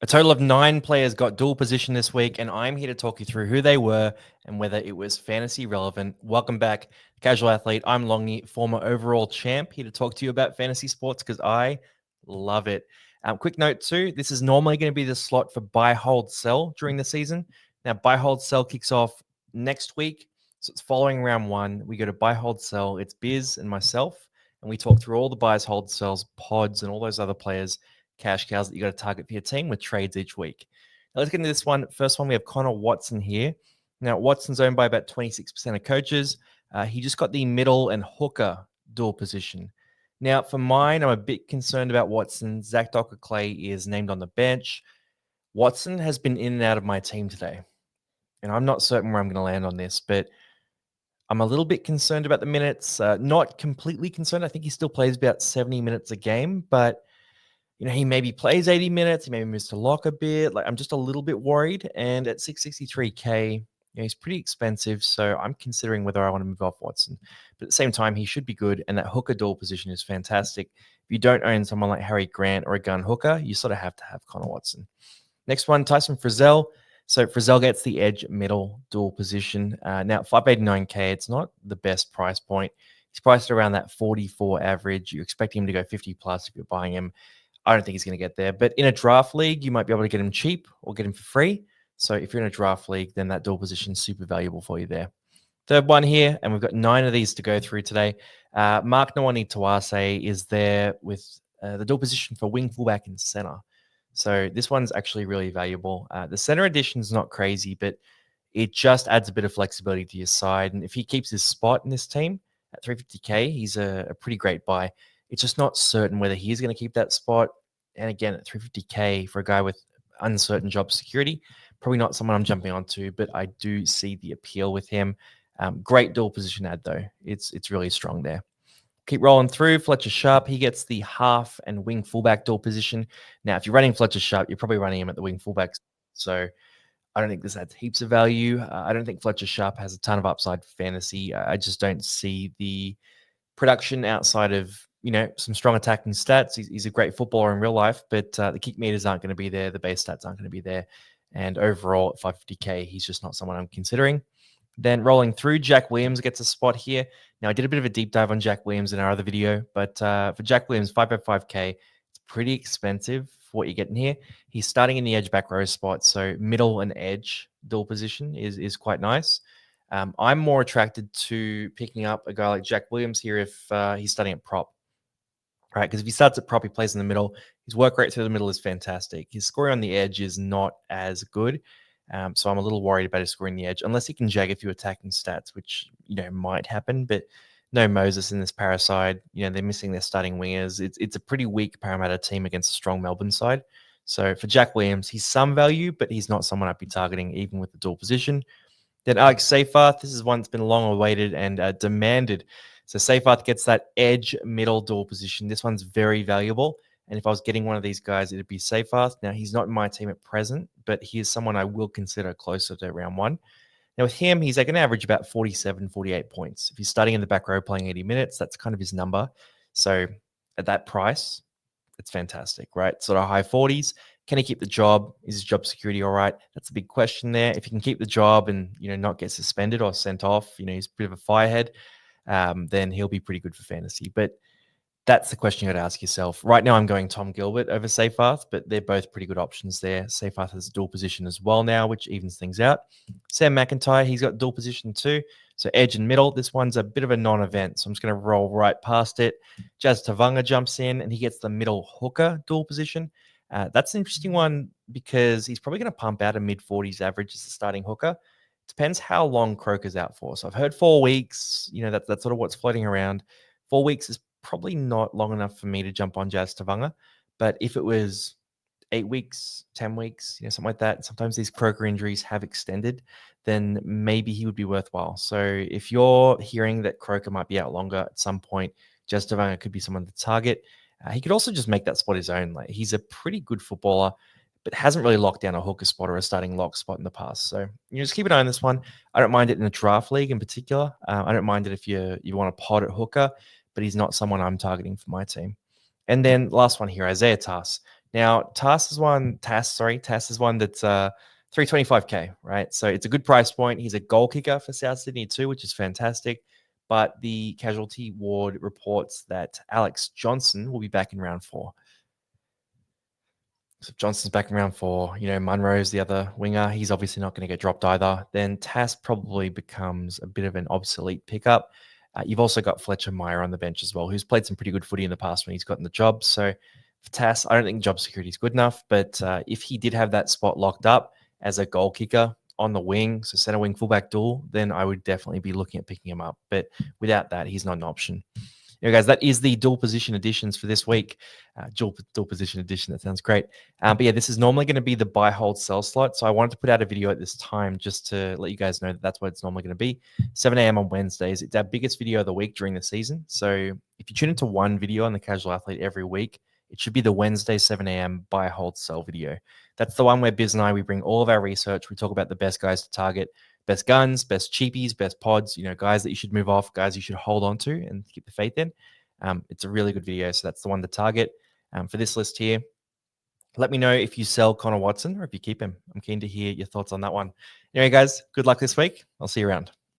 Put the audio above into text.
A total of 9 players got dual position this week, and I'm here to talk you through who they were and whether it was fantasy relevant. Welcome back, Casual Athlete. I'm Longy, former overall champ, here to talk to you about fantasy sports because I love it. Quick note too, this is normally going to be the slot for buy, hold, sell during the season. Now, buy, hold, sell kicks off next week. So it's following round one. We go to buy, hold, sell. It's Biz and myself, and we talk through all the buys, hold, sells, pods, and all those other players, cash cows that you got to target for your team with trades each week. Now let's get into this one. First one, we have Connor Watson here. Now, Watson's owned by about 26% of coaches. He just got the middle and hooker dual position. Now, for mine, I'm a bit concerned about Watson. Zach Docker-Clay is named on the bench. Watson has been in and out of my team today, and I'm not certain where I'm going to land on this, but I'm a little bit concerned about the minutes. Not completely concerned. I think he still plays about 70 minutes a game, but he maybe plays 80 minutes. He maybe moves to lock a bit. I'm just a little bit worried. And at 663K, he's pretty expensive. So I'm considering whether I want to move off Watson. But at the same time, he should be good. And that hooker dual position is fantastic. If you don't own someone like Harry Grant or a gun hooker, you sort of have to have Connor Watson. Next one, Tyson Frizzell. So Frizzell gets the edge middle dual position. Now, 589K, it's not the best price point. He's priced around that 44 average. You expect him to go 50 plus if you're buying him. I don't think he's going to get there. But in a draft league, you might be able to get him cheap or get him for free. So if you're in a draft league, then that dual position is super valuable for you there. Third one here, and we've got 9 of these to go through today. Mark Nawani Tawase is there with the dual position for wing, fullback, and center. So this one's actually really valuable. The center edition is not crazy, but it just adds a bit of flexibility to your side. And if he keeps his spot in this team at 350K, he's a pretty great buy. It's just not certain whether he is going to keep that spot. And again, at 350K for a guy with uncertain job security, probably not someone I'm jumping onto, but I do see the appeal with him. Great dual position ad, though. It's really strong there. Keep rolling through. Fletcher Sharp, he gets the half and wing fullback dual position. Now, if you're running Fletcher Sharp, you're probably running him at the wing fullback. So I don't think this adds heaps of value. I don't think Fletcher Sharp has a ton of upside for fantasy. I just don't see the production outside of some strong attacking stats. He's a great footballer in real life, but the kick meters aren't going to be there. The base stats aren't going to be there. And overall, at 550K, he's just not someone I'm considering. Then rolling through, Jack Williams gets a spot here. Now, I did a bit of a deep dive on Jack Williams in our other video, but for Jack Williams, 505K, it's pretty expensive for what you're getting here. He's starting in the edge back row spot, so middle and edge dual position is quite nice. I'm more attracted to picking up a guy like Jack Williams here if he's starting at prop, right? Because if he starts at prop, he plays in the middle. His work rate through the middle is fantastic. His scoring on the edge is not as good. So I'm a little worried about his scoring the edge, unless he can jag a few attacking stats, which, might happen. But no Moses in this para side. They're missing their starting wingers. It's a pretty weak Parramatta team against a strong Melbourne side. So for Jack Williams, he's some value, but he's not someone I'd be targeting even with the dual position. Then Alex Seyfarth, this is one that's been long awaited and demanded. So Seyfarth gets that edge middle dual position. This one's very valuable. And if I was getting one of these guys, it'd be Seyfarth. Now, he's not in my team at present, but he is someone I will consider closer to round one. Now, with him, he's going to average about 47, 48 points. If he's starting in the back row playing 80 minutes, that's kind of his number. So at that price, it's fantastic, right? Sort of high 40s. Can he keep the job? Is his job security all right? That's a big question there. If he can keep the job and, not get suspended or sent off, he's a bit of a firehead, then he'll be pretty good for fantasy. But that's the question you got to ask yourself. Right now, I'm going Tom Gilbert over Seyfarth, but they're both pretty good options there. Seyfarth has a dual position as well now, which evens things out. Sam McIntyre, he's got dual position too. So edge and middle. This one's a bit of a non-event, so I'm just going to roll right past it. Jazz Tavanga jumps in, and he gets the middle hooker dual position. That's an interesting one because he's probably going to pump out a mid-40s average as a starting hooker. Depends how long Croker's out for. So I've heard 4 weeks. That's sort of what's floating around. 4 weeks is probably not long enough for me to jump on Jazz Tavanga. But if it was 8 weeks, 10 weeks, something like that, sometimes these Croker injuries have extended, then maybe he would be worthwhile. So if you're hearing that Croker might be out longer at some point, Jazz Tavanga could be someone to target. He could also just make that spot his own. Like, he's a pretty good footballer, but hasn't really locked down a hooker spot or a starting lock spot in the past. So just keep an eye on this one. I don't mind it in a draft league in particular. I don't mind it if you want a pod at hooker, but he's not someone I'm targeting for my team. And then last one here, Isaiah Tass. Now, TAS is one that's 325K, right? So it's a good price point. He's a goal kicker for South Sydney too, which is fantastic. But the casualty ward reports that Alex Johnson will be back in round 4. So if Johnson's back in round 4, Munro's the other winger. He's obviously not going to get dropped either. Then TAS probably becomes a bit of an obsolete pickup. You've also got Fletcher Meyer on the bench as well, who's played some pretty good footy in the past when he's gotten the job. So for TAS, I don't think job security is good enough. But if he did have that spot locked up as a goal kicker on the wing, so center wing fullback duel, then I would definitely be looking at picking him up. But without that, he's not an option. Guys, that is the dual position additions for this week. Dual position addition, that sounds great. But yeah, this is normally going to be the buy, hold, sell slot. So I wanted to put out a video at this time just to let you guys know that that's what it's normally going to be. 7 a.m. on Wednesdays. It's our biggest video of the week during the season. So if you tune into one video on the Casual Athlete every week, it should be the Wednesday 7 a.m. buy, hold, sell video. That's the one where Biz and I, we bring all of our research. We talk about the best guys to target, best guns, best cheapies, best pods, guys that you should move off, guys you should hold on to and keep the faith in. It's a really good video, so that's the one to target. For this list here, let me know if you sell Connor Watson or if you keep him. I'm keen to hear your thoughts on that one. Anyway, guys, good luck this week. I'll see you around.